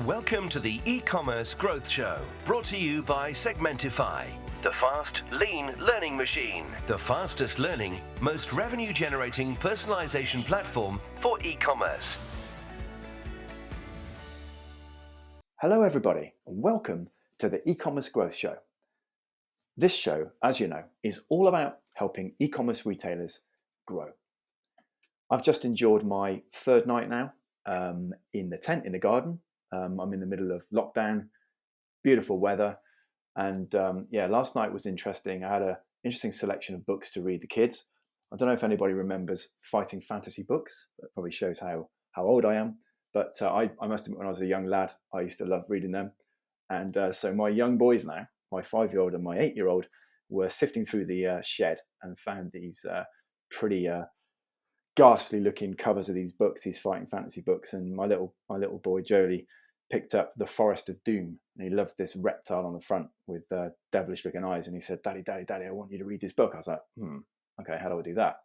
Welcome to the eCommerce Growth Show, brought to you by Segmentify, the fast, lean learning machine, the fastest learning, most revenue-generating personalization platform for e-commerce. Hello everybody, and welcome to the eCommerce Growth Show. This show, as you know, is all about helping e-commerce retailers grow. I've just enjoyed my third night now in the tent in the garden. I'm in the middle of lockdown, beautiful weather, and last night was interesting. I had an interesting selection of books to read the kids. I don't know if anybody remembers fighting fantasy books. That probably shows how old I am. But I must admit, when I was a young lad, I used to love reading them. And so my young boys now, my 5-year-old and my 8-year-old, were sifting through the shed and found these pretty ghastly looking covers of these books, these fighting fantasy books. And my little boy Jolie picked up The Forest of Doom, and he loved this reptile on the front with devilish looking eyes. And he said, Daddy, I want you to read this book. I was like, okay, how do I do that?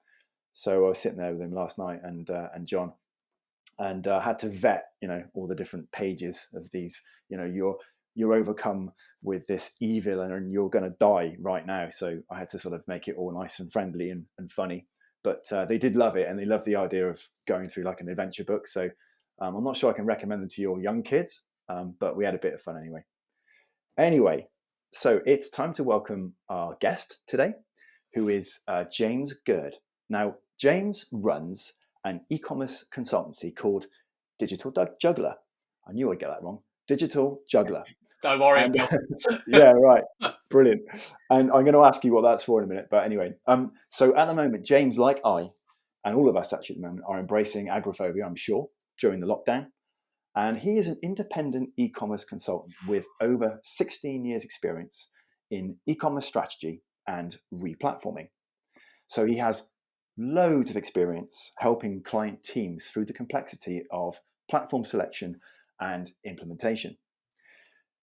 So I was sitting there with him last night and John, and had to vet, all the different pages of these. You're overcome with this evil and you're going to die right now. So I had to sort of make it all nice and friendly and funny. But they did love it, and they loved the idea of going through like an adventure book. So I'm not sure I can recommend them to your young kids, but we had a bit of fun anyway. Anyway, so it's time to welcome our guest today, who is James Gurd. Now, James runs an e-commerce consultancy called Digital Juggler. I knew I'd get that wrong. Digital Juggler. Don't worry. Yeah, right. Brilliant. And I'm going to ask you what that's for in a minute. But anyway, so at the moment, James, like I, and all of us actually at the moment, are embracing agoraphobia, I'm sure, during the lockdown. And he is an independent e-commerce consultant with over 16 years experience in e-commerce strategy and replatforming. So he has loads of experience helping client teams through the complexity of platform selection and implementation.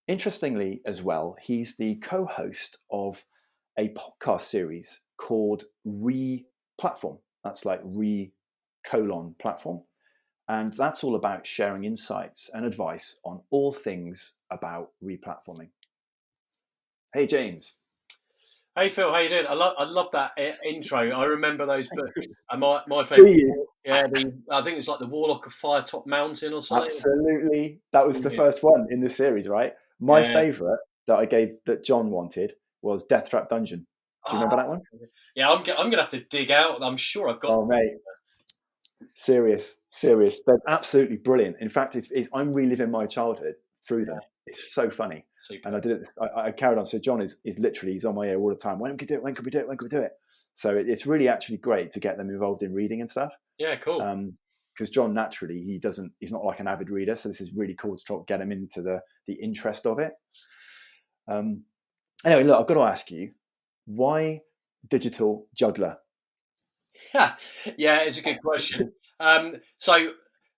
Interestingly as well, he's the co-host of a podcast series called Replatform. That's like platform. And that's all about sharing insights and advice on all things about replatforming. Hey, James. Hey, Phil, how you doing? I love that intro. I remember those books. And my favourite, I think it's like The Warlock of Firetop Mountain or something. Absolutely. That was the first one in the series, right? My favourite that John wanted was Death Trap Dungeon. Do you remember that one? Yeah, I'm going to have to dig out. I'm sure I've got. Oh, mate. Serious. They're absolutely brilliant. In fact, I'm reliving my childhood through them. It's so funny. Super. And I did it. I carried on. So John is literally, he's on my ear all the time. When can we do it? When can we do it? So it's really actually great to get them involved in reading and stuff. Yeah, cool. Because John naturally, he's not like an avid reader. So this is really cool to try to get him into the interest of it. Anyway, look, I've got to ask you, why Digital Juggler? Yeah, it's a good question. So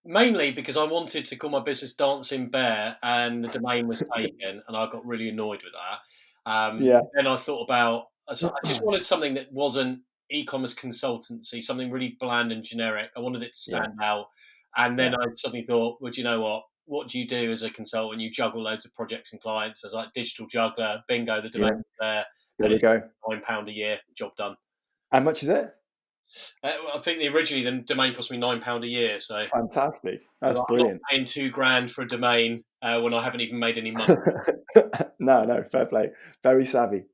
mainly because I wanted to call my business Dancing Bear, and the domain was taken, and I got really annoyed with that. Then I thought about, I just wanted something that wasn't e-commerce consultancy, something really bland and generic. I wanted it to stand out. And then I suddenly thought, well, do you know what? What do you do as a consultant? You juggle loads of projects and clients. I was like, Digital Juggler, bingo, the domain is there. There we go. £9 a year, job done. How much is it? I think originally the domain cost me £9 a year. So fantastic. That's brilliant. I'm not paying $2,000 for a domain when I haven't even made any money. No, fair play. Very savvy.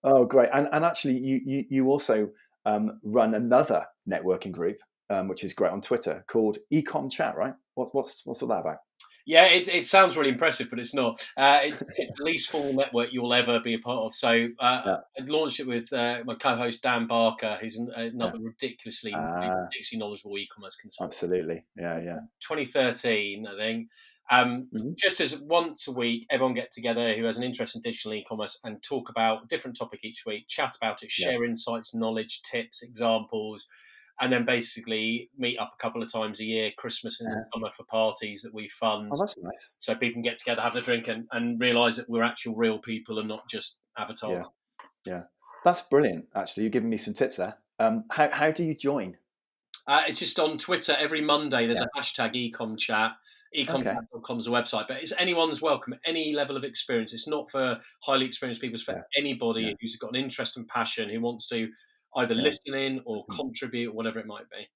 Oh, great. And actually, you also run another networking group, which is great, on Twitter, called Ecom Chat, right? What's all that about? Yeah, it sounds really impressive, but it's not. It's the least formal network you'll ever be a part of. So I launched it with my co-host Dan Barker, who's another ridiculously knowledgeable e-commerce consultant. Absolutely, yeah. 2013, I think. Just as once a week, everyone get together who has an interest in digital e-commerce and talk about a different topic each week, chat about it, share insights, knowledge, tips, examples. And then basically meet up a couple of times a year, Christmas and summer, for parties that we fund. Oh, that's nice. So people can get together, have a drink, and realise that we're actual real people and not just avatars. Yeah. That's brilliant, actually. You're giving me some tips there. How do you join? It's just on Twitter. Every Monday there's a hashtag ecom chat. Okay. econtact.com is a website, but it's anyone's welcome, any level of experience. It's not for highly experienced people, it's for Yeah. anybody Yeah. who's got an interest and passion, who wants to either Yeah. listen in or contribute, or whatever it might be.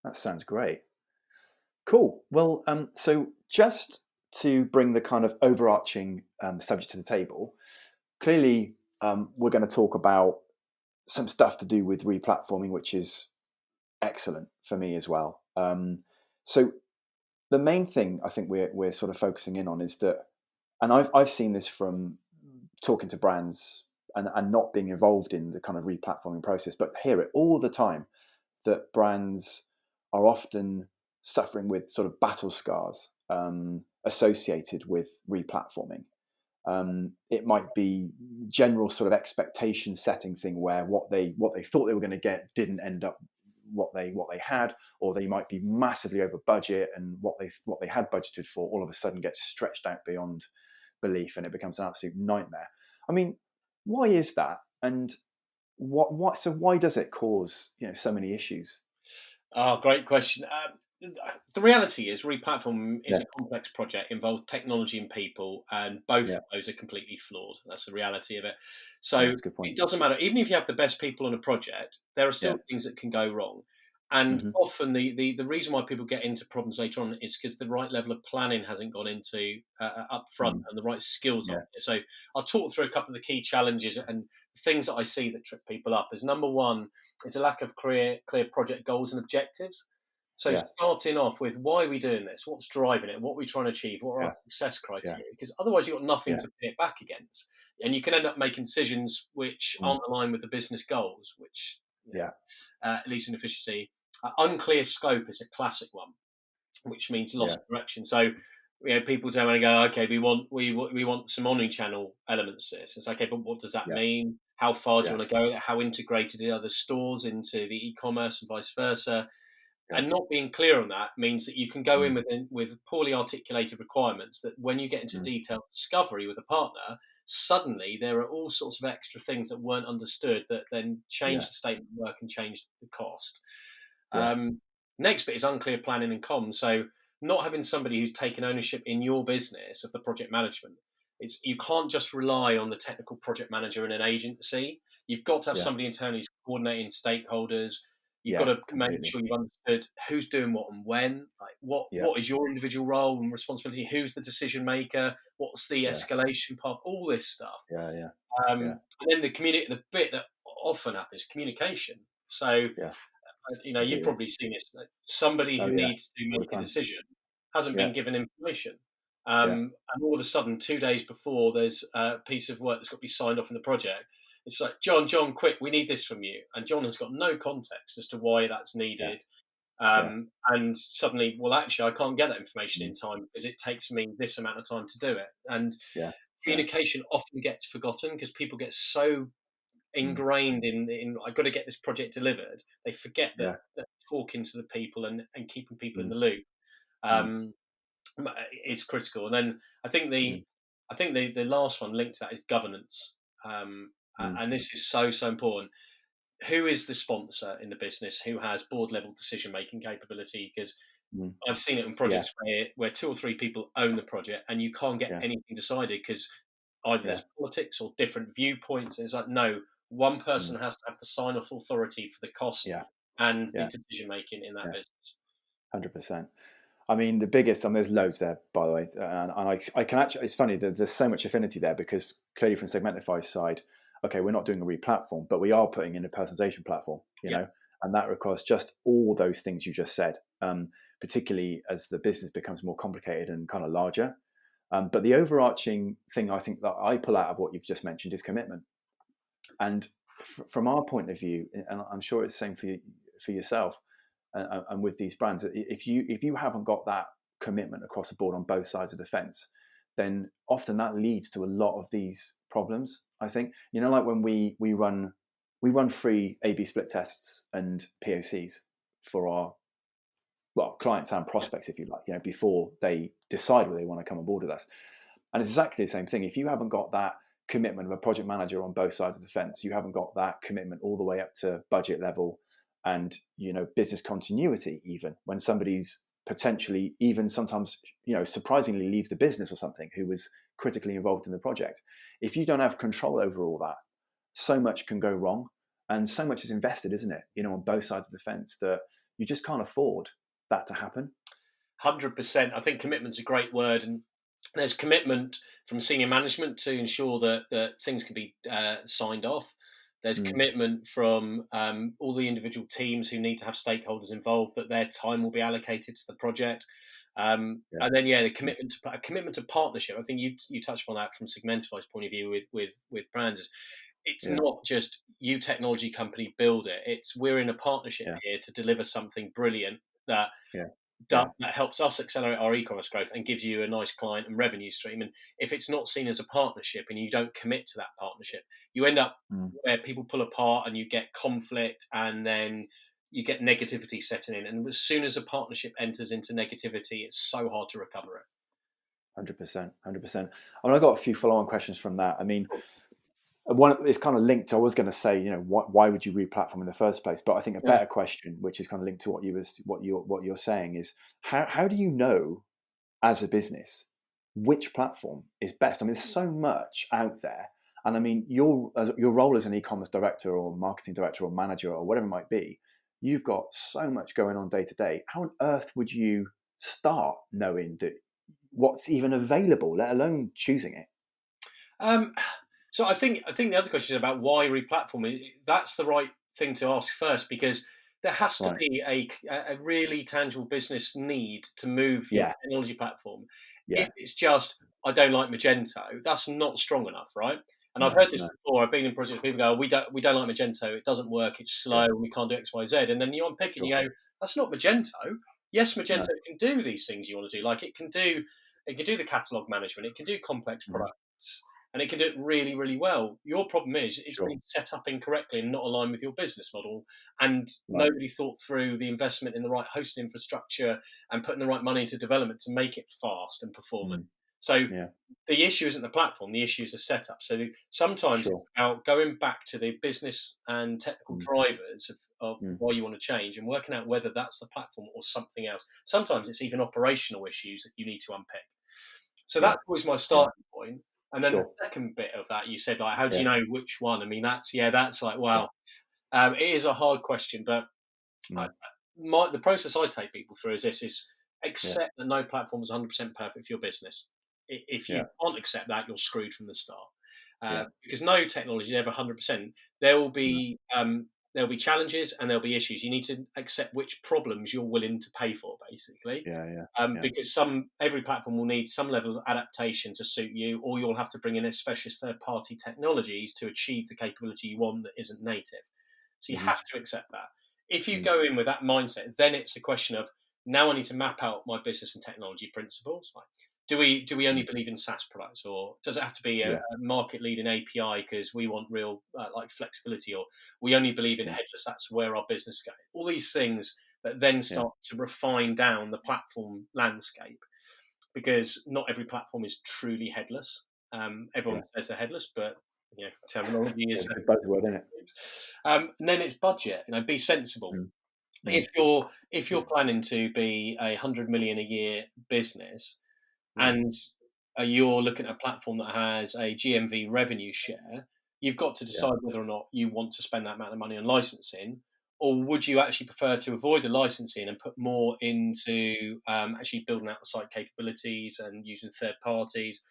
That sounds great. Cool. Well, so just to bring the kind of overarching subject to the table, clearly we're going to talk about some stuff to do with replatforming, which is excellent for me as well. So the main thing I think we're sort of focusing in on is that, and I've seen this from talking to brands and not being involved in the kind of replatforming process, but hear it all the time, that brands are often suffering with sort of battle scars associated with replatforming. It might be general sort of expectation setting thing where what they thought they were going to get didn't end up what they had, or they might be massively over budget, and what they had budgeted for all of a sudden gets stretched out beyond belief, and it becomes an absolute nightmare. I mean, why is that? And so why does it cause so many issues? Oh, great question. The reality is, replatform is Yeah. a complex project, involves technology and people, and both Yeah. of those are completely flawed. That's the reality of it. Yeah, So that's a good point. it doesn't matter, even if you have the best people on a project, there are Yeah. still things that can go wrong. And Hmm. often the reason why people get into problems later on is because the right level of planning hasn't gone into up front, Mm. and the right skills Yeah. aren't there. So I'll talk through a couple of the key challenges and things that I see that trip people up. Is number one is a lack of clear project goals and objectives. So Yeah. starting off with, why are we doing this? What's driving it? What are we trying to achieve? What are Yeah. our success Yeah. criteria? Because otherwise you've got nothing Yeah. to pin it back against. And you can end up making decisions which Mm. aren't aligned with the business goals, which, Yeah. at least in efficiency. Unclear scope is a classic one, which means Yeah. lost direction. So, people turn around and go, okay, we want some omni-channel elements to this. It's okay, but what does that Yeah. mean? How far do Yeah. you want to go? How integrated are the stores into the e-commerce and vice versa? Yeah. And not being clear on that means that you can go in Mm. with poorly articulated requirements that when you get into Mm. detailed discovery with a partner, suddenly there are all sorts of extra things that weren't understood that then change Yeah. the statement of work and change the cost. Yeah. Next bit is unclear planning and comms. So not having somebody who's taken ownership in your business of the project management. You can't just rely on the technical project manager in an agency. You've got to have Yeah. somebody internally who's coordinating stakeholders. You've got Yeah. to make Completely. sure you've understood who's doing what and when. Like Yeah. what is your individual role and responsibility? Who's the decision maker? What's the Yeah. escalation path? All this stuff. Yeah. Yeah. Yeah. And then the bit that often happens, communication. So Yeah. you've Completely. probably seen this. Like, somebody Oh who yeah. needs to All the make a time. decision hasn't Yeah. been given information. Yeah. And all of a sudden, 2 days before there's a piece of work that's got to be signed off in the project, it's like, John, quick, we need this from you. And John has got no context as to why that's Yeah. needed. Yeah. And suddenly, well, actually, I can't get that information Mm. in time because it takes me this amount of time to do it. And Yeah. Yeah. communication often gets forgotten because people get so Mm. ingrained in I've got to get this project delivered. They forget Yeah. that talking to the people and keeping people in Mm. the loop Mm. um, is critical. And then Mm. I think the last one linked to that is governance. Mm. And this is so important. Who is the sponsor in the business? Who has board level decision making capability? Because Mm. I've seen it in Yeah. projects where two or three people own the project and you can't get Yeah. anything decided because either Yeah. there's politics or different viewpoints. And it's like, no, one Mm. person has to have the sign off authority for the cost Yeah. and the Yeah. decision making in that Yeah. business. 100%. I mean, the biggest, and there's loads there, by the way, and I can actually, it's funny, there's so much affinity there because clearly from Segmentify's side, okay, we're not doing a replatform, but we are putting in a personalization platform, Yeah. and that requires just all those things you just said, particularly as the business becomes more complicated and kind of larger. But the overarching thing I think that I pull out of what you've just mentioned is commitment. And from our point of view, and I'm sure it's the same for yourself, and with these brands, if you haven't got that commitment across the board on both sides of the fence, then often that leads to a lot of these problems. I think like when we run free A/B split tests and POCs for our clients and prospects, if you like, before they decide whether they want to come on board with us. And it's exactly the same thing. If you haven't got that commitment of a project manager on both sides of the fence, you haven't got that commitment all the way up to budget level and business continuity, even when somebody's potentially even sometimes, surprisingly leaves the business or something, who was critically involved in the project. If you don't have control over all that, so much can go wrong, and so much is invested, isn't it? On both sides of the fence, that you just can't afford that to happen. 100%. I think commitment's a great word, and there's commitment from senior management to ensure that things can be signed off. There's commitment from all the individual teams who need to have stakeholders involved, that their time will be allocated to the project. And then, the commitment to partnership. I think you touched on that from Segmentify's point of view with brands. It's not just you, technology company, build it. It's we're in a partnership here to deliver something brilliant that helps us accelerate our e-commerce growth and gives you a nice client and revenue stream. And if it's not seen as a partnership and you don't commit to that partnership, you end up where people pull apart and you get conflict, and then you get negativity setting in. And as soon as a partnership enters into negativity, it's so hard to recover it. 100%. I got a few follow-on questions from that. I mean, one is kind of linked. I was going to say, why would you replatform in the first place? But I think a better question, which is kind of linked to what you're saying, is how do you know as a business which platform is best? I mean, there's so much out there, and I mean, your role as an e-commerce director or marketing director or manager or whatever it might be, you've got so much going on day to day. How on earth would you start knowing that what's even available, let alone choosing it? So I think the other question is about why replatform. That's the right thing to ask first, because there has to be a really tangible business need to move your technology platform. If it's just, I don't like Magento, that's not strong enough, right? And I've heard this before. I've been in projects where people go, we don't like Magento, it doesn't work, it's slow, we can't do X, Y, Z. And then you unpick it and you go, that's not Magento. Yes, Magento can do these things you want to do. Like it can do the catalog management, it can do complex products, and it can do it really, really well. Your problem is it's been set up incorrectly and not aligned with your business model, and nobody thought through the investment in the right hosting infrastructure and putting the right money into development to make it fast and performant. So the issue isn't the platform, the issue is the setup. So sometimes it's about going back to the business and technical drivers of why you want to change and working out whether that's the platform or something else. Sometimes it's even operational issues that you need to unpick. So that was my starting point. And then the second bit of that, you said, like, how do you know which one? I mean, that's like, wow. It is a hard question, but the process I take people through is this: is accept that no platform is 100% perfect for your business. If you can't accept that, you're screwed from the start. Because no technology is ever 100%. There will be challenges and there'll be issues. You need to accept which problems you're willing to pay for, basically. Because every platform will need some level of adaptation to suit you, or you'll have to bring in a specialist third-party technologies to achieve the capability you want that isn't native. So you have to accept that. If you go in with that mindset, then it's a question of, now I need to map out my business and technology principles. Like, do we only believe in SaaS products, or does it have to be a market leading API because we want real like flexibility, or we only believe in headless? That's where our business goes. All these things that then start to refine down the platform landscape, because not every platform is truly headless. Everyone says they're headless, but terminology is a buzzword, isn't it? And then it's budget. Be sensible. If you're planning to be 100 million a year business, and you're looking at a platform that has a GMV revenue share, you've got to decide whether or not you want to spend that amount of money on licensing, or would you actually prefer to avoid the licensing and put more into actually building out the site capabilities and using third parties?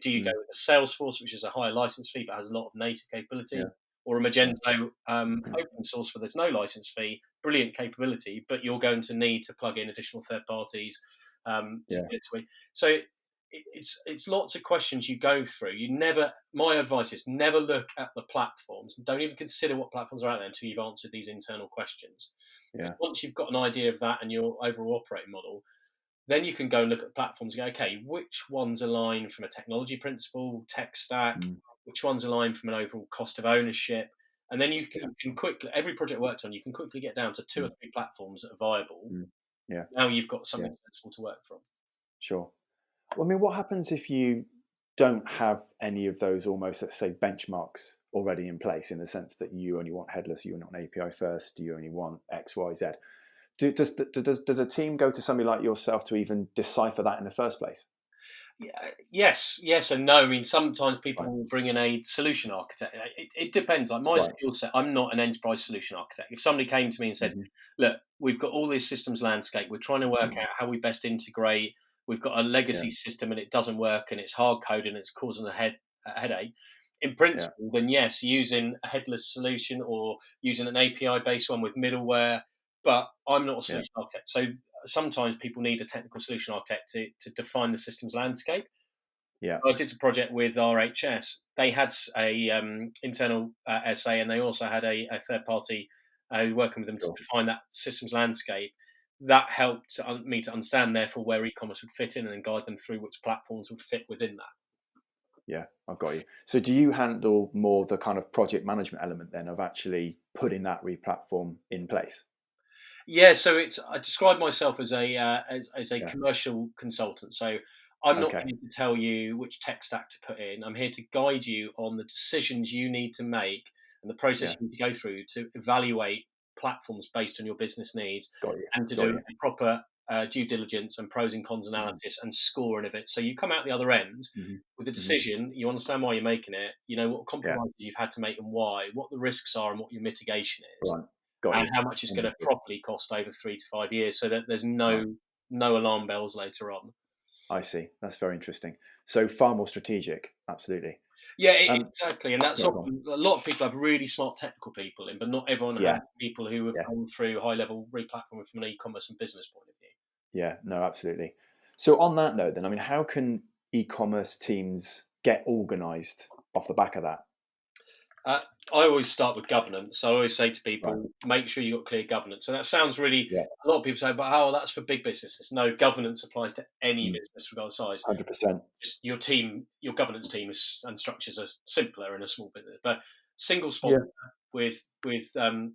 Do you go with a Salesforce, which is a higher license fee but has a lot of native capability, or a Magento open source where there's no license fee, brilliant capability, but you're going to need to plug in additional third parties to get it to it. So it's lots of questions you go through. My advice is never look at the platforms. Don't even consider what platforms are out there until you've answered these internal questions. Once you've got an idea of that and your overall operating model, then you can go and look at platforms and go, okay, which ones align from a technology principle, tech stack, which ones align from an overall cost of ownership. And then you can quickly, every project worked on, you can quickly get down to 2 or 3 platforms that are viable. Now you've got something sensible to work from. Sure. Well, I mean, what happens if you don't have any of those almost, let's say, benchmarks already in place, in the sense that you only want headless, you want API first, you only want X, Y, Z? Does a team go to somebody like yourself to even decipher that in the first place? Yes and no. I mean, sometimes Right. people will bring in a solution architect. It depends. Like my Right. skill set, I'm not an enterprise solution architect. If somebody came to me and said, Hmm. "Look, we've got all this systems landscape. We're trying to work out how we best integrate. We've got a Yeah. legacy system and it doesn't work and it's hard coded and it's causing a headache." In Yeah. principle, then yes, using a headless solution or using an API based one with middleware. But I'm not a Yeah. solution architect, so sometimes people need a technical solution architect to define the systems landscape. Yeah. I did a project with RHS. They had a internal SA, and they also had a third party working with them to Sure. define that systems landscape. That helped me to understand, therefore, where e-commerce would fit in, and then guide them through which platforms would fit within that. Yeah, I've got you. So do you handle more the kind of project management element then of actually putting that replatform in place? Yeah, so I describe myself as as a Yeah. commercial consultant. So I'm not Okay. here to tell you which tech stack to put in. I'm here to guide you on the decisions you need to make and the process Yeah. you need to go through to evaluate platforms based on your business needs, Got you. and to Got do you. a proper due diligence and pros and cons Hmm. analysis and scoring of it. So you come out the other end Hmm. with a Hmm. decision. You understand why you're making it. You know what Yeah. compromises you've had to make and why, what the risks are, and what your mitigation is, Right. Got and you. how much it's going to Understood. properly cost over 3 to 5 years, so that there's Right. no alarm bells later on. I see. That's very interesting. So far more strategic. Absolutely. Yeah, Um, exactly, and that's Sorry, go on. often a lot of people have really smart technical people in, but not everyone has Yeah. people who have Yeah. gone through high level replatforming from an e-commerce and business point of view. Yeah. No, absolutely. So on that note, then, I mean, how can e-commerce teams get organized off the back of that? Uh, I always start with governance. I always say to Right. people, make sure you've got clear governance. And that sounds really, Yeah. a lot of people say, but oh, that's for big businesses. No, governance applies to any Mm. business, regardless of size. 100%. Just your team, your governance team and structures are simpler in a small business. But single sponsor Yeah. with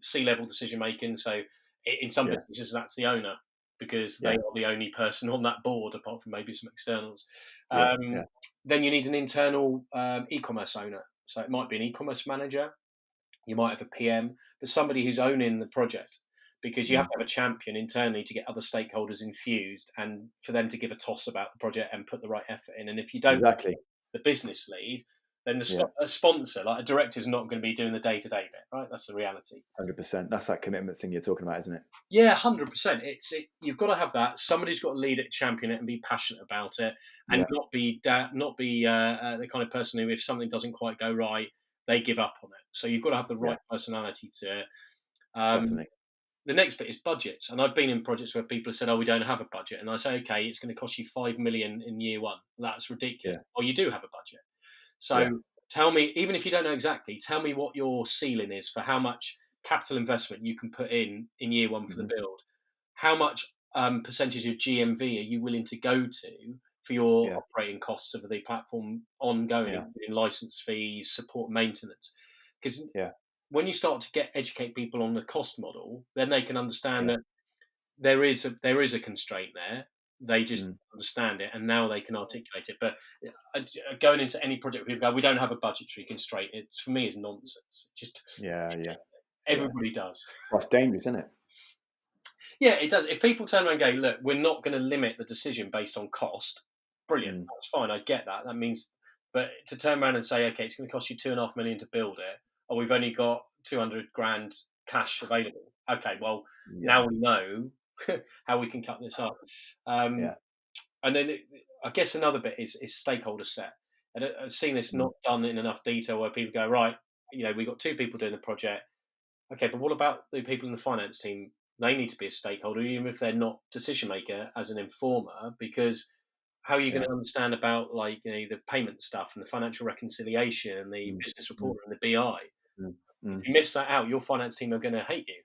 C-level decision making. So in some Yeah. businesses, that's the owner because they Yeah. are the only person on that board, apart from maybe some externals. Yeah. Yeah. Then you need an internal e-commerce owner. So it might be an e-commerce manager, you might have a PM, but somebody who's owning the project, because you have Mm. to have a champion internally to get other stakeholders infused and for them to give a toss about the project and put the right effort in. And if you don't, Exactly. the business lead, then Yeah. a sponsor, like a director, is not going to be doing the day-to-day bit, right? That's the reality. 100%. That's that commitment thing you're talking about, isn't it? Yeah, 100%. You've got to have that. Somebody's got to lead it, champion it, and be passionate about it, and Yeah. not be the kind of person who, if something doesn't quite go right, they give up on it. So you've got to have the Yeah. right personality to it. Um, Definitely. the next bit is budgets, and I've been in projects where people have said, "Oh, we don't have a budget," and I say, "Okay, it's going to cost you 5 million in year one." That's ridiculous. Yeah. Well, you do have a budget, Yeah. so tell me, even if you don't know exactly, tell me what your ceiling is for how much capital investment you can put in year one for the Hmm. build. How much percentage of GMV are you willing to go to for your Yeah. operating costs of the platform ongoing, Yeah. including license fees, support, maintenance? Because Yeah. when you start to educate people on the cost model, then they can understand Yeah. that there is a constraint there. They just Mm. understand it, and now they can articulate it. But going into any project, people go, "We don't have a budgetary constraint." It for me is nonsense. Just Yeah. Yeah. Yeah. everybody does. Well, it's dangerous, isn't it? Yeah, it does. If people turn around and go, "Look, we're not going to limit the decision based on cost," brilliant. Mm. That's fine. I get that. That means, but to turn around and say, "Okay, it's going to cost you 2.5 million to build it," or we've only got 200 grand cash available. Okay, well Yeah. now we know how we can cut this up. Um, Yeah. and then I guess another bit is stakeholder set. And I've seen this Mm. not done in enough detail where people go, right, we've got two people doing the project. Okay, but what about the people in the finance team? They need to be a stakeholder, even if they're not decision maker, as an informer, because how are you going Yeah. to understand about the payment stuff and the financial reconciliation and the Mm. business Mm. report and the BI? Mm. If Mm. you miss that out, your finance team are going to hate you.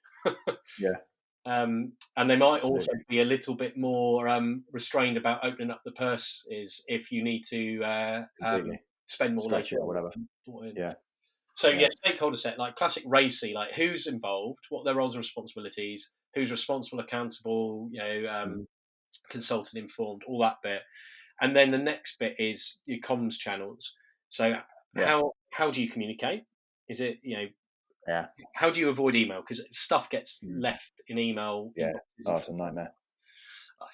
Yeah. And they might also Absolutely. be a little bit more restrained about opening up the purse is if you need to Completely. spend more Stretch later it or on. whatever. Yeah. So Yeah. yeah, stakeholder set, like classic racy, like who's involved, what their roles and responsibilities, who's responsible, accountable, Mhm. consulted, informed, all that bit. And then the next bit is your comms channels. So Yeah. how do you communicate? Is it Yeah. How do you avoid email? Because stuff gets Mm. left in email Yeah. inboxes. Oh, it's a nightmare.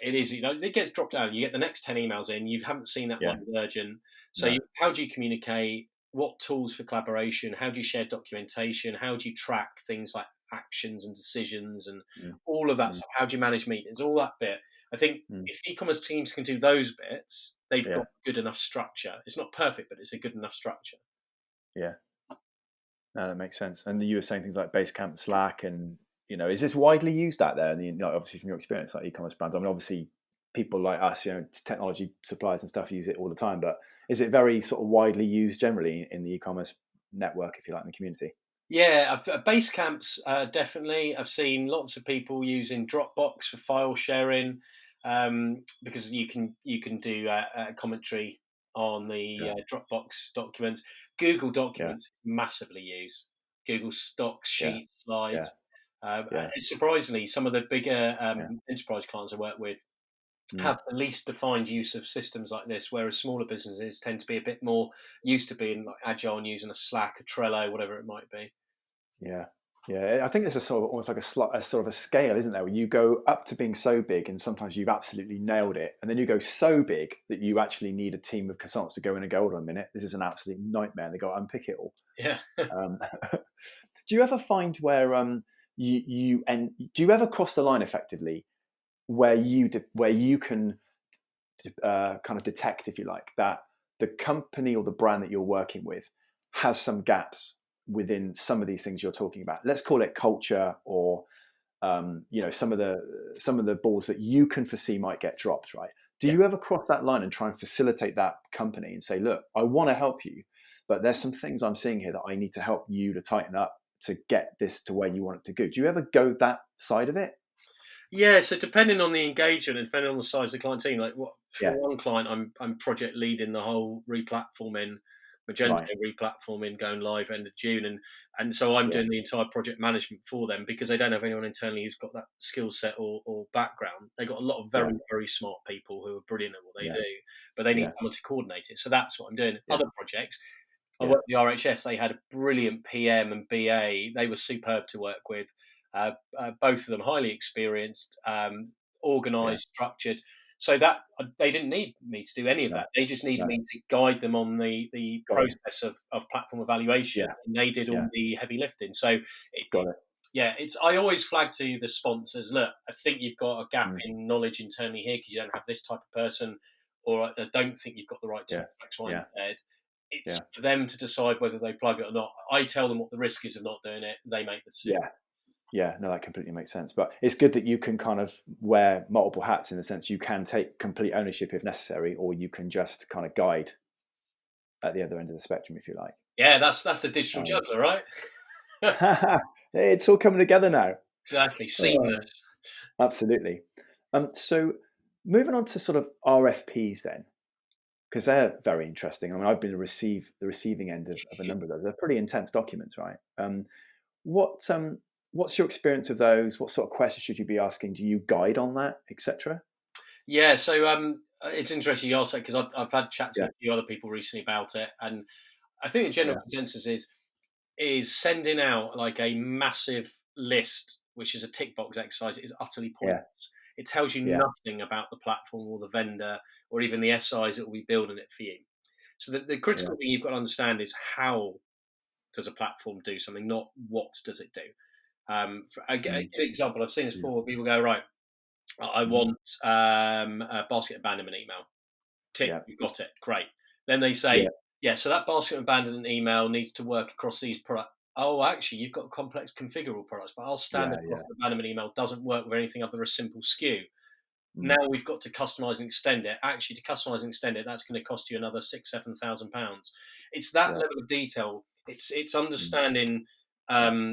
It is, it gets dropped down. You get the next 10 emails in, you haven't seen that Yeah. one as urgent. So No. how do you communicate? What tools for collaboration? How do you share documentation? How do you track things like actions and decisions and Mm. all of that Mm. stuff? How do you manage meetings? All that bit. I think Mm. if e-commerce teams can do those bits, they've Yeah. got good enough structure. It's not perfect, but it's a good enough structure. Yeah. No, that makes sense. And you were saying things like Basecamp, Slack, and is this widely used out there? And obviously from your experience, like e-commerce brands. I mean, obviously people like us, technology suppliers and stuff use it all the time. But is it very sort of widely used generally in the e-commerce network, if you like, in the community? Yeah, Basecamps definitely. I've seen lots of people using Dropbox for file sharing because you can do commentary on the Yeah. Dropbox documents. Google Yeah. Documents massively used. Google Stocks, Yeah. Sheets, Yeah. Slides. Yeah. Surprisingly, some of the bigger Yeah. enterprise clients I work with Mm. have the least defined use of systems like this, whereas smaller businesses tend to be a bit more used to being like agile and using a Slack, a Trello, whatever it might be. Yeah. Yeah. I think there's a sort of almost like a sort of a scale, isn't there? Where you go up to being so big and sometimes you've absolutely nailed it. And then you go so big that you actually need a team of consultants to go in and go, hold on a minute, this is an absolute nightmare. And they go unpick it all. Yeah. Um, do you ever find where do you ever cross the line effectively where you can kind of detect, if you like, that the company or the brand that you're working with has some gaps within some of these things you're talking about? Let's call it culture or some of the balls that you can foresee might get dropped, right? Do Yeah. you ever cross that line and try and facilitate that company and say, look, I want to help you, but there's some things I'm seeing here that I need to help you to tighten up to get this to where you want it to go? Do you ever go that side of it? Yeah, so depending on the engagement and depending on the size of the client team, like for Yeah. one client, I'm project leading the whole replatforming, Magento Right. replatforming going live end of June, and so I'm Yeah. doing the entire project management for them because they don't have anyone internally who's got that skill set or background. They've got a lot of Yeah. very very smart people who are brilliant at what they Yeah. do, but they need Yeah. someone to coordinate it. So that's what I'm doing. Yeah. Other projects, I Yeah. worked with the RHS. They had a brilliant PM and BA. They were superb to work with. Both of them highly experienced, Yeah. organised, structured. So that they didn't need me to do any of No. that. They just needed No. me to guide them on the Got you. process of platform evaluation, Yeah. and they did Yeah. all the heavy lifting. So, Got it. yeah, it's. I always flag to the sponsors, look, I think you've got a gap Mm. in knowledge internally here because you don't have this type of person, or I don't think you've got the right Yeah. tool for X, Y, and Yeah. Z. It's Yeah. for them to decide whether they plug it or not. I tell them what the risk is of not doing it. They make the decision. Yeah. Yeah, no, that completely makes sense. But it's good that you can kind of wear multiple hats in the sense you can take complete ownership if necessary, or you can just kind of guide at the other end of the spectrum, if you like. Yeah, that's the digital juggler, right? It's all coming together now. Exactly, seamless. Absolutely. So moving on to sort of RFPs then, because they're very interesting. I mean, I've been the receiving end of a number of those. They're pretty intense documents, right? What's your experience of those? What sort of questions should you be asking? Do you guide on that, etc.? Yeah, so it's interesting you ask that because I've had chats Yeah, with a few other people recently about it, and I think the general yeah, consensus is sending out like a massive list, which is a tick box exercise, is utterly yeah, pointless. It tells you yeah, nothing about the platform or the vendor or even the SIs that will be building it for you. So the yeah. critical thing you've got to understand is how does a platform do something, not what does it do. A good Mm, example, I've seen this yeah, before. People go, right, I mm, want a basket abandonment email. Tick, yeah, you got it. Great. Then they say, yeah, yeah, so that basket abandonment email needs to work across these products. Oh, actually, you've got complex configurable products, but our standard yeah, yeah. basket abandonment email doesn't work with anything other than a simple SKU. Mm, Now we've got to customize and extend it. Actually, to customize and extend it, that's going to cost you another £6,000-7,000. It's that yeah, level of detail. It's mm, understanding yeah,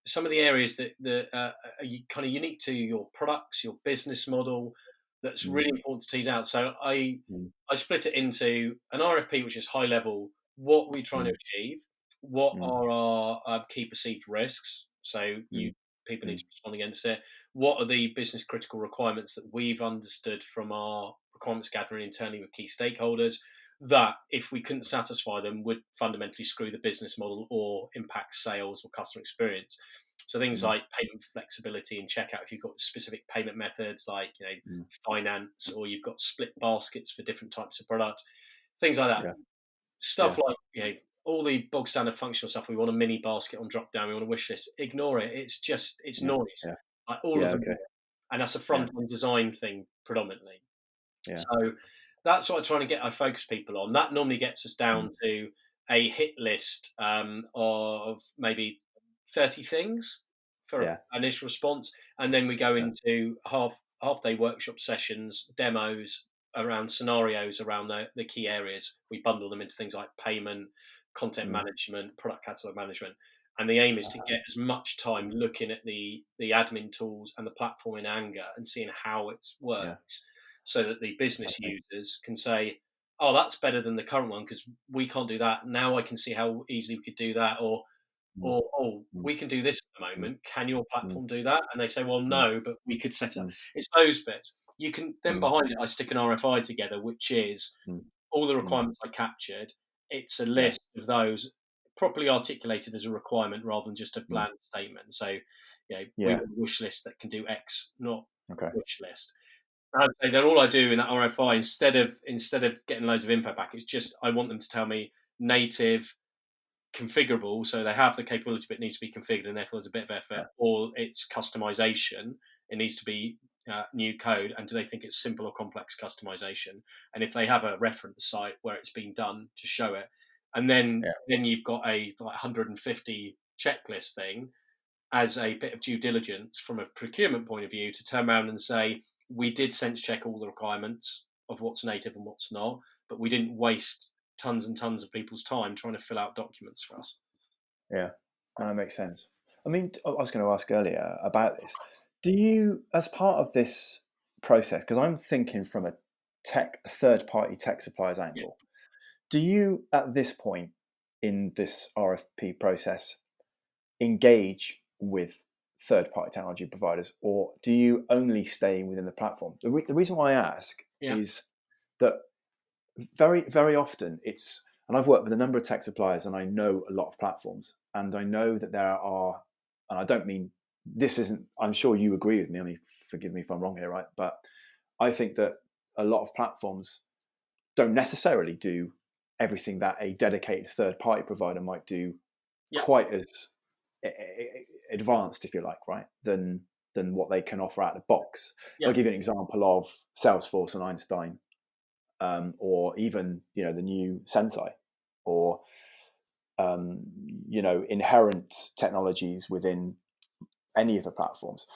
some of the areas that are kind of unique to your products, your business model, that's mm, really important to tease out. So mm, I split it into an RFP, which is high level. What are we trying to mm, achieve? What mm, are our key perceived risks? So mm, people need mm, to respond against it. What are the business critical requirements that we've understood from our requirements gathering internally with key stakeholders? that, if we couldn't satisfy them, would fundamentally screw the business model or impact sales or customer experience. So things like payment flexibility and checkout, if you've got specific payment methods like finance, or you've got split baskets for different types of products, things like that. Yeah. Stuff like all the bog standard functional stuff. We want a mini basket on drop down. We want a wish list. Ignore it. It's noise. Yeah. Like all of them, Okay. and that's a front end design thing predominantly. Yeah. So that's what I'm trying to get. I focus people on. That normally gets us down to a hit list of maybe 30 things for initial response, and then we go into half day workshop sessions, demos around scenarios around the key areas. We bundle them into things like payment, content management, product catalog management. And the aim is to get as much time looking at the admin tools and the platform in anger and seeing how it works, so that the business users can say, oh, that's better than the current one because we can't do that. Now I can see how easily we could do that. Or oh, we can do this at the moment. Can your platform do that? And they say, well, no, but we could set up. It's those bits. You can then behind it, I stick an RFI together, which is all the requirements I captured. It's a list of those properly articulated as a requirement rather than just a bland statement. So, we want a wish list that can do X, not wish list. And I'd say that all I do in that RFI, instead of getting loads of info back, it's just I want them to tell me native, configurable, so they have the capability but it needs to be configured and therefore there's a bit of effort, or it's customization, it needs to be new code, and do they think it's simple or complex customization, and if they have a reference site where it's been done to show it, and then you've got a 150 checklist thing as a bit of due diligence from a procurement point of view to turn around and say, we did sense check all the requirements of what's native and what's not, but we didn't waste tons and tons of people's time trying to fill out documents for us. Yeah, that makes sense. I mean, I was going to ask earlier about this. Do you, as part of this process, because I'm thinking from a third-party tech supplier's angle, do you, at this point in this RFP process, engage with third-party technology providers, or do you only stay within the platform? The reason why I ask is that very, very often it's, and I've worked with a number of tech suppliers and I know a lot of platforms, and I know that there are, and I don't mean, this isn't, I'm sure you agree with me, I mean, forgive me if I'm wrong here, right? But I think that a lot of platforms don't necessarily do everything that a dedicated third-party provider might do quite as advanced, if you like, right, than what they can offer out of the box. I'll give you an example of Salesforce and Einstein, or even the new Sensei, or inherent technologies within any of the platforms.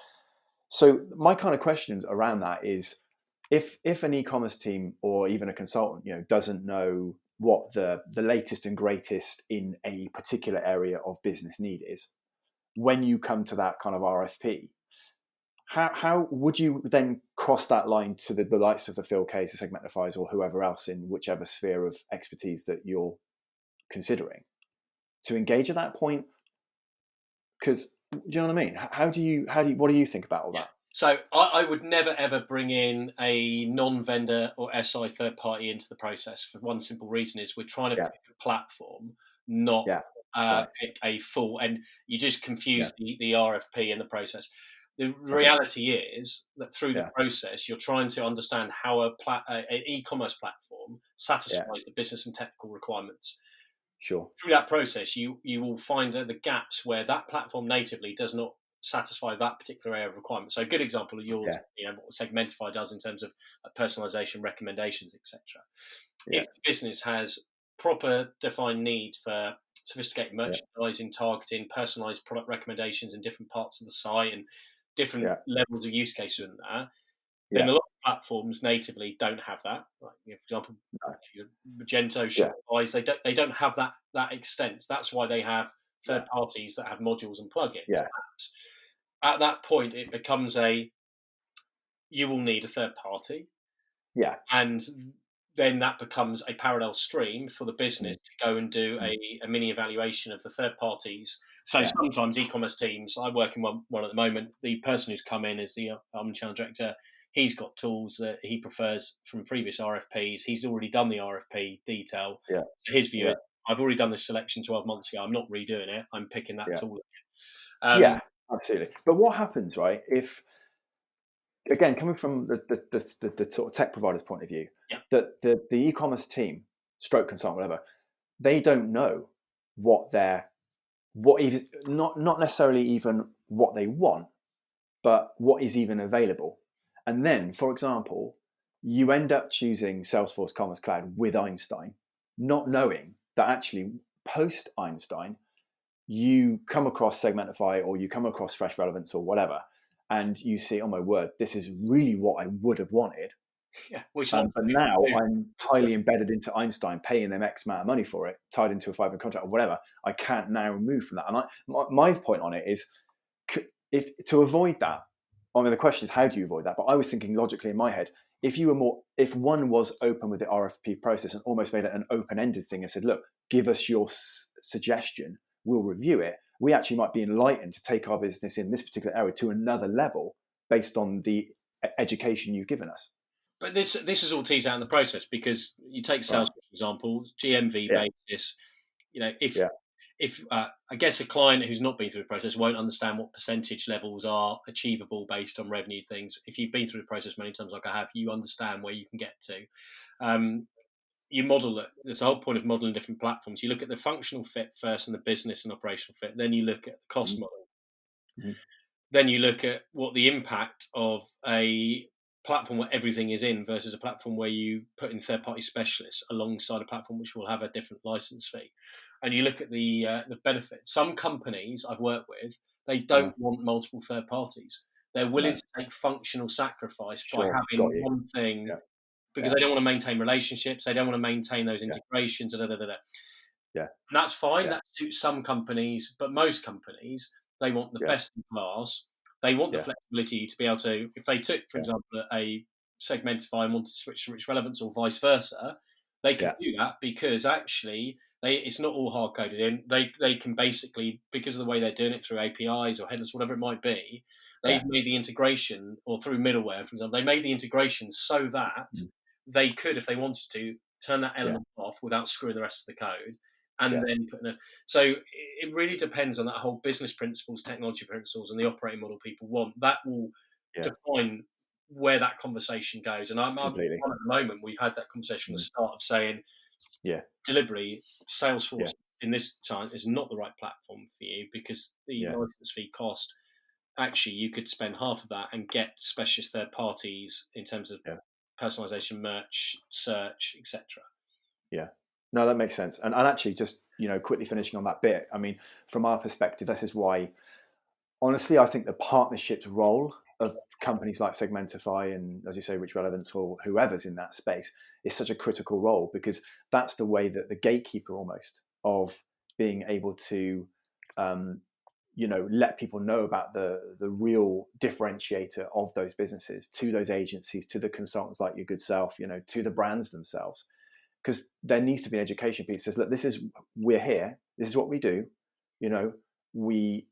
So my kind of questions around that is, if an e-commerce team or even a consultant doesn't know what the latest and greatest in a particular area of business need is, when you come to that kind of RFP, how would you then cross that line to the likes of the Phil K's, the Segmentifys, or whoever else in whichever sphere of expertise that you're considering to engage at that point? Because do you know what I mean? What do you think about all that? So I would never ever bring in a non-vendor or SI third party into the process, for one simple reason: is we're trying to pick a platform, not pick a full, and you just confuse the RFP and the process. The reality is that through the process, you're trying to understand how an e-commerce platform satisfies the business and technical requirements. Sure. Through that process, you will find the gaps where that platform natively does not satisfy that particular area of requirement. So a good example of yours, what Segmentify does in terms of personalization, recommendations, etc. If the business has proper defined need for sophisticated merchandising, targeting, personalized product recommendations in different parts of the site and different levels of use cases in that, then a lot of platforms natively don't have that. Like, for example, Magento, Shopify, they don't have that extent. That's why they have third parties that have modules and plugins, apps. At that point, it becomes you will need a third party. Yeah. And then that becomes a parallel stream for the business to go and do a mini evaluation of the third parties. So sometimes e-commerce teams, I work in one at the moment, the person who's come in is the omnichannel director. He's got tools that he prefers from previous RFPs. He's already done the RFP detail. Yeah. His view Yeah. is, I've already done this selection 12 months ago. I'm not redoing it. I'm picking that Yeah. tool. Yeah, absolutely. But what happens, right, if, again, coming from the sort of tech provider's point of view, that the e-commerce team, stroke consultant, whatever, they don't know what even, not necessarily even what they want, but what is even available. And then, for example, you end up choosing Salesforce Commerce Cloud with Einstein, not knowing that actually post Einstein, you come across Segmentify or you come across Fresh Relevance or whatever, and you see, oh my word, this is really what I would have wanted. Yeah, which But now I'm highly embedded into Einstein, paying them X amount of money for it, tied into a 5-year contract or whatever. I can't now move from that. And my point on it is, if to avoid that, I mean, the question is, how do you avoid that? But I was thinking logically in my head, if one was open with the RFP process and almost made it an open-ended thing and said, look, give us your suggestion, we'll review it. We actually might be enlightened to take our business in this particular area to another level based on the education you've given us. But this is all teased out in the process, because you take sales, for example, GMV basis. If I guess a client who's not been through the process won't understand what percentage levels are achievable based on revenue things. If you've been through the process many times, like I have, you understand where you can get to. You model it. There's the whole point of modeling different platforms. You look at the functional fit first and the business and operational fit. Then you look at the cost model. Mm-hmm. Then you look at what the impact of a platform where everything is in versus a platform where you put in third-party specialists alongside a platform which will have a different license fee. And you look at the benefits. Some companies I've worked with, they don't want multiple third parties. They're willing to take functional sacrifice by having one thing, because they don't want to maintain relationships. They don't want to maintain those integrations. Yeah. And that's fine. That suits some companies, but most companies, they want the best in class. They want the flexibility to be able to, if they took, for example, a Segmentify and wanted to switch to rich relevance or vice versa, they can do that, because actually it's not all hard coded in. They can basically, because of the way they're doing it through APIs or headless, whatever it might be, they've made the integration, or through middleware, for example, they made the integration so that they could, if they wanted to, turn that element off without screwing the rest of the code. And then put in a, so it really depends on that whole business principles, technology principles, and the operating model people want. That will define where that conversation goes. And I'm at the moment, we've had that conversation from the start of saying, deliberately, Salesforce in this time is not the right platform for you, because the license fee cost, actually, you could spend half of that and get specialist third parties in terms of personalization, merch, search, etc. Yeah. No, that makes sense. And actually, just quickly finishing on that bit, I mean, from our perspective, this is why, honestly, I think the partnerships role of companies like Segmentify and, as you say, Rich Relevance or whoever's in that space is such a critical role, because that's the way that the gatekeeper almost of being able to, let people know about the real differentiator of those businesses to those agencies, to the consultants like your good self, to the brands themselves. Because there needs to be an education piece that says, look, we're here, this is what we do, we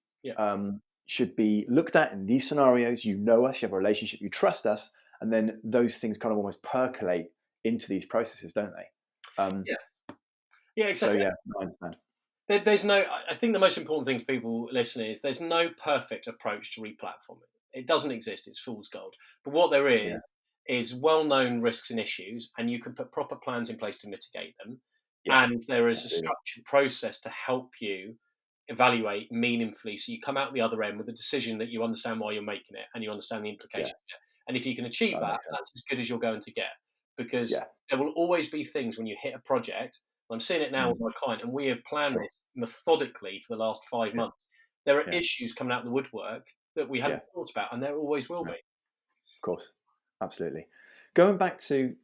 should be looked at in these scenarios. You know us, you have a relationship, you trust us, and then those things kind of almost percolate into these processes, don't they? Yeah, exactly. So I understand. There's no, I think the most important thing for people listening is there's no perfect approach to replatforming. It doesn't exist, it's fool's gold. But what there is well-known risks and issues, and you can put proper plans in place to mitigate them. And there is a structured process to help you evaluate meaningfully, so you come out the other end with a decision that you understand why you're making it and you understand the implications. And if you can achieve that, that's as good as you're going to get, because there will always be things when you hit a project. I'm seeing it now with my client, and we have planned this methodically for the last 5 months. There are issues coming out of the woodwork that we hadn't thought about, and there always will be. Of course, absolutely. Going back to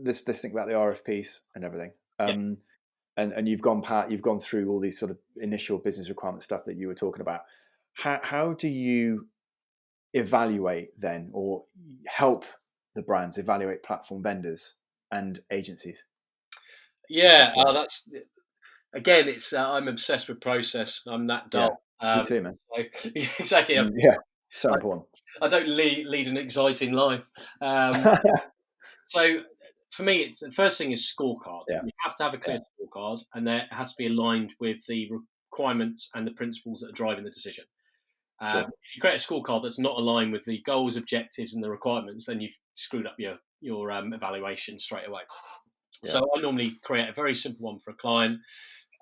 this thing about the RFPs and everything, and you've gone through all these sort of initial business requirement stuff that you were talking about. How do you evaluate then, or help the brands evaluate platform vendors and agencies? That's again, it's I'm obsessed with process. I'm that dull. Me too, man. Exactly. So important. I don't lead an exciting life. So for me, it's the first thing is scorecard. Yeah. You have to have a clear scorecard, and it has to be aligned with the requirements and the principles that are driving the decision. Sure. If you create a scorecard that's not aligned with the goals, objectives, and the requirements, then you've screwed up your evaluation straight away. Yeah. So I normally create a very simple one for a client,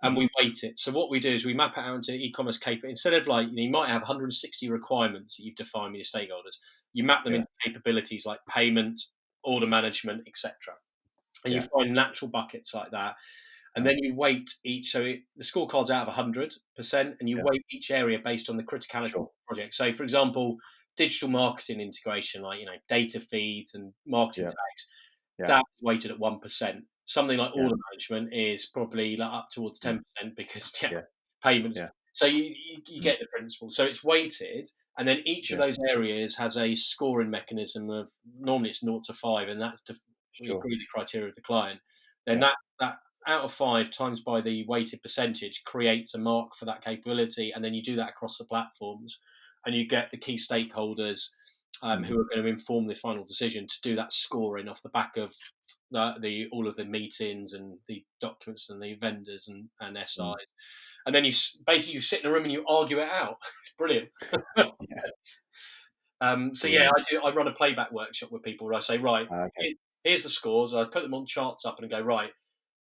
and we weight it. So what we do is we map it out into e-commerce capability. Instead of you might have 160 requirements that you've defined with your stakeholders, you map them into capabilities like payment, order management, etc. And you find natural buckets like that. And then you weight each. So the scorecard's out of 100%, and you weight each area based on the criticality of the project. So, for example, digital marketing integration, like data feeds and marketing tags, that's weighted at 1%. Something like order management is probably up towards 10% because payment. Yeah. So you get the principle. So it's weighted, and then each of those areas has a scoring mechanism of normally it's 0 to 5, and that's to agree the criteria of the client. Then that out of 5 times by the weighted percentage creates a mark for that capability, and then you do that across the platforms, and you get the key stakeholders who are going to inform the final decision to do that scoring off the back of all of the meetings and the documents and the vendors and SIs. And then you sit in a room and you argue it out. It's brilliant. I run a playback workshop with people where I say, right, here's the scores. I put them on charts up and go, right,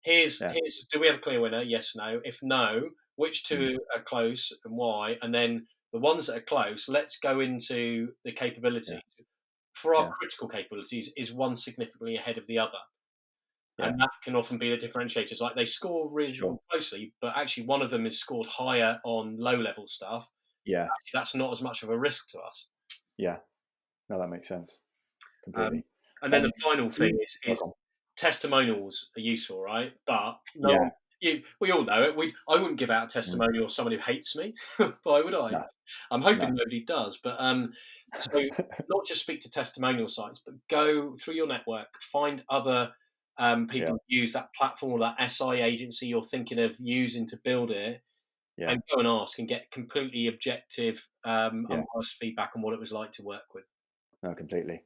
here's do we have a clear winner? Yes, no. If no, which two are close and why? And then the ones that are close, let's go into the capability. For our critical capabilities, is one significantly ahead of the other? And that can often be the differentiators. Like they score really closely, but actually one of them is scored higher on low-level stuff. Yeah. Actually, that's not as much of a risk to us. Yeah. No, that makes sense. Completely. And then the final thing is testimonials are useful, right? But we all know it. I wouldn't give out a testimonial of someone who hates me. Why would I? No. I'm hoping nobody does. But so not just speak to testimonial sites, but go through your network, find other people who use that platform or that SI agency you're thinking of using to build it, and go and ask and get completely objective, unbiased feedback on what it was like to work with. No, completely.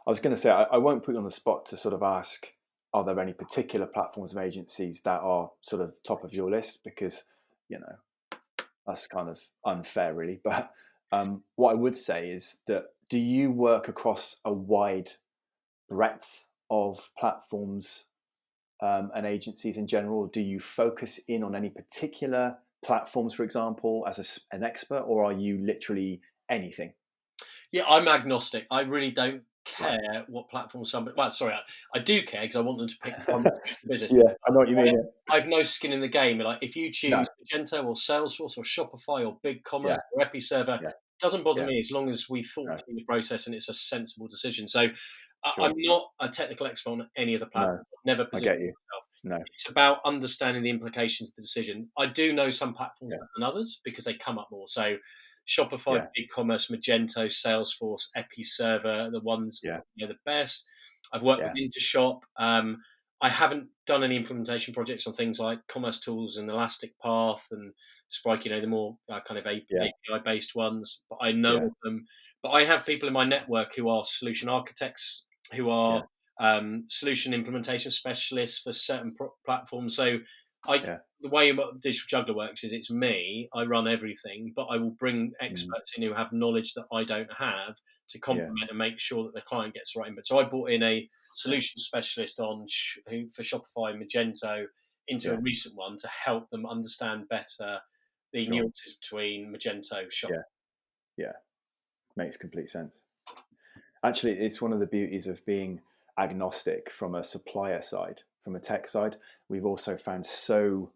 I was going to say, I won't put you on the spot to sort of ask, are there any particular platforms and agencies that are sort of top of your list? Because, that's kind of unfair, really. But what I would say is that, do you work across a wide breadth of platforms and agencies in general? Or do you focus in on any particular platforms, for example, as an expert, or are you literally anything? Yeah, I'm agnostic. I really don't care what platform somebody. Well, sorry, I do care because I want them to pick one to the business. Yeah, I know what you mean. I have no skin in the game. Like if you choose Magento or Salesforce or Shopify or BigCommerce or Episerver, it doesn't bother me as long as we thought through the process and it's a sensible decision. So I'm not a technical expert on any of the platforms. I've never positioned myself. No. It's about understanding the implications of the decision. I do know some platforms better than others because they come up more. So Shopify, BigCommerce, Magento, Salesforce, Episerver, the ones the best. I've worked with Intershop. I haven't done any implementation projects on things like Commerce Tools and Elastic Path and Sprike, the more kind of API-based ones. But I know of them. But I have people in my network who are solution architects, who are solution implementation specialists for certain platforms. So the way Digital Juggler works is it's me. I run everything, but I will bring experts in who have knowledge that I don't have to complement and make sure that the client gets the right input. So I brought in a solution specialist for Shopify and Magento into a recent one to help them understand better the nuances between Magento, Shop. Yeah, makes complete sense. Actually, it's one of the beauties of being agnostic from a supplier side, from a tech side. We've also found so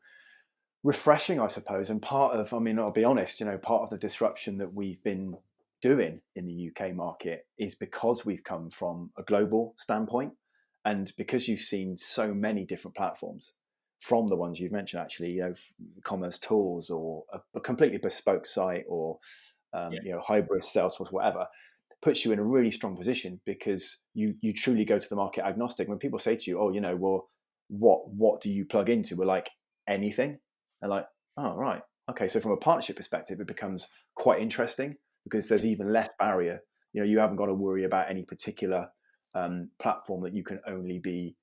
refreshing, I suppose, and I'll be honest, part of the disruption that we've been doing in the UK market is because we've come from a global standpoint, and because you've seen so many different platforms from the ones you've mentioned, actually, Commerce Tools or a completely bespoke site or Hybris, Salesforce, whatever, puts you in a really strong position because you truly go to the market agnostic. When people say to you, what do you plug into? We're like, anything. They're like, oh, right. Okay. So from a partnership perspective, it becomes quite interesting because there's even less barrier. You haven't got to worry about any particular platform that you can only be,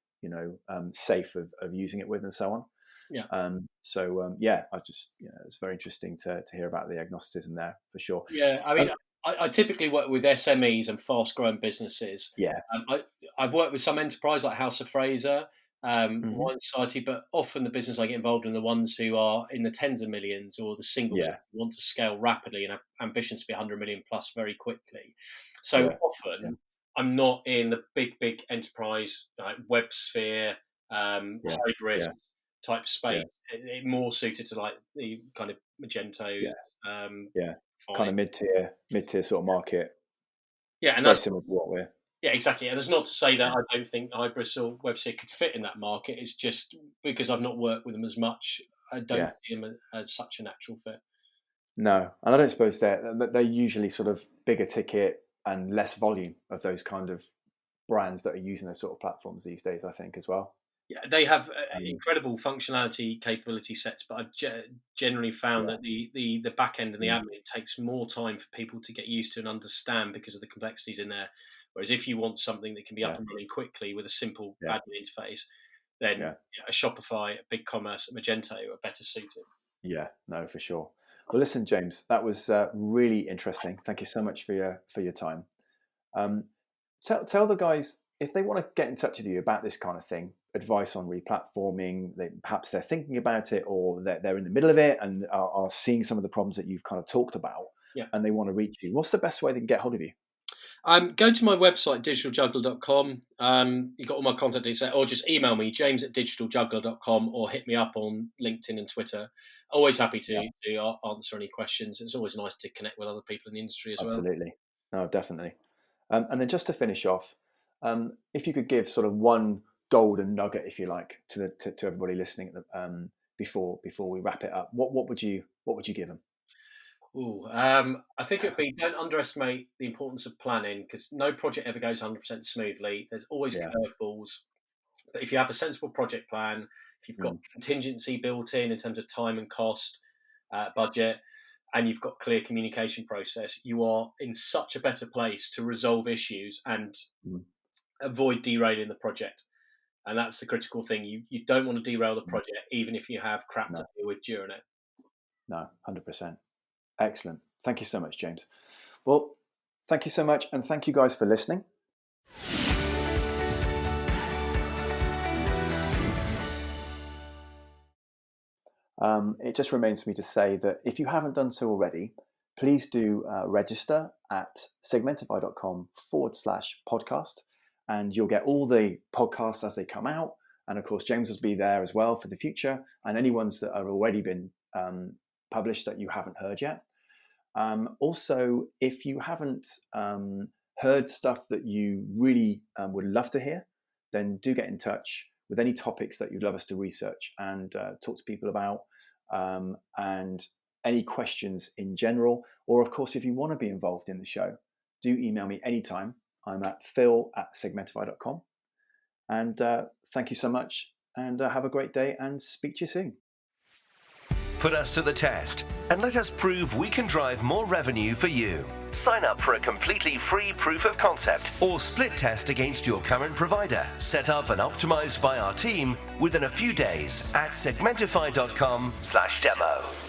safe of using it with, and so on. Yeah. I just, it's very interesting to hear about the agnosticism there, for sure. Yeah, I mean, I typically work with SMEs and fast-growing businesses. Yeah. I've worked with some enterprise like House of Fraser, Mm-hmm. Wine Society, but often the business I get involved in are the ones who are in the tens of millions or the single millions, who want to scale rapidly and have ambitions to be 100 million plus very quickly. So often I'm not in the big enterprise like WebSphere, high risk type space. It more suited to like the kind of Magentos. Kind of mid-tier sort of market. Yeah, and it's very similar to what we're. Yeah, exactly. And it's not to say that I don't think Hybris or WebSphere could fit in that market. It's just because I've not worked with them as much, I don't see them as such a natural fit. No, and I don't suppose they're usually sort of bigger ticket and less volume of those kind of brands that are using those sort of platforms these days, I think, as well. Yeah, they have incredible functionality capability sets, but I've generally found that the back end and the admin takes more time for people to get used to and understand because of the complexities in there. Whereas if you want something that can be up and running quickly with a simple admin interface, then a Shopify, a BigCommerce, a Magento are better suited. Yeah, no, for sure. Well, listen, James, that was really interesting. Thank you so much for your time. Tell the guys, if they want to get in touch with you about this kind of thing, advice on replatforming, perhaps they're thinking about it or they're in the middle of it and are seeing some of the problems that you've kind of talked about, and they want to reach you, what's the best way they can get hold of you? Go to my website, digitaljuggler.com. You've got all my contact details, or just email me, james@digitaljuggler.com, or hit me up on LinkedIn and Twitter. Always happy to answer any questions. It's always nice to connect with other people in the industry as well. Absolutely. No, definitely. And then just to finish off, if you could give sort of one golden nugget, if you like, to everybody listening before we wrap it up, what would you give them? I think it'd be, don't underestimate the importance of planning, because no project ever goes 100% smoothly. There's always curveballs. But if you have a sensible project plan, if you've got contingency built in terms of time and cost, budget, and you've got clear communication process, you are in such a better place to resolve issues and avoid derailing the project. And that's the critical thing. You don't want to derail the project, even if you have crap to deal with during it. No, 100%. Excellent. Thank you so much, James. Well, thank you so much. And thank you guys for listening. It just remains for me to say that if you haven't done so already, please do register at segmentify.com/podcast, and you'll get all the podcasts as they come out. And of course, James will be there as well for the future, and any ones that have already been published that you haven't heard yet. Also, if you haven't heard stuff that you really would love to hear, then do get in touch with any topics that you'd love us to research and talk to people about, and any questions in general. Or of course, if you want to be involved in the show, do email me anytime. I'm at phil@segmentify.com. And thank you so much, and have a great day, and speak to you soon. Put us to the test and let us prove we can drive more revenue for you. Sign up for a completely free proof of concept or split test against your current provider, set up and optimized by our team within a few days at segmentify.com/demo.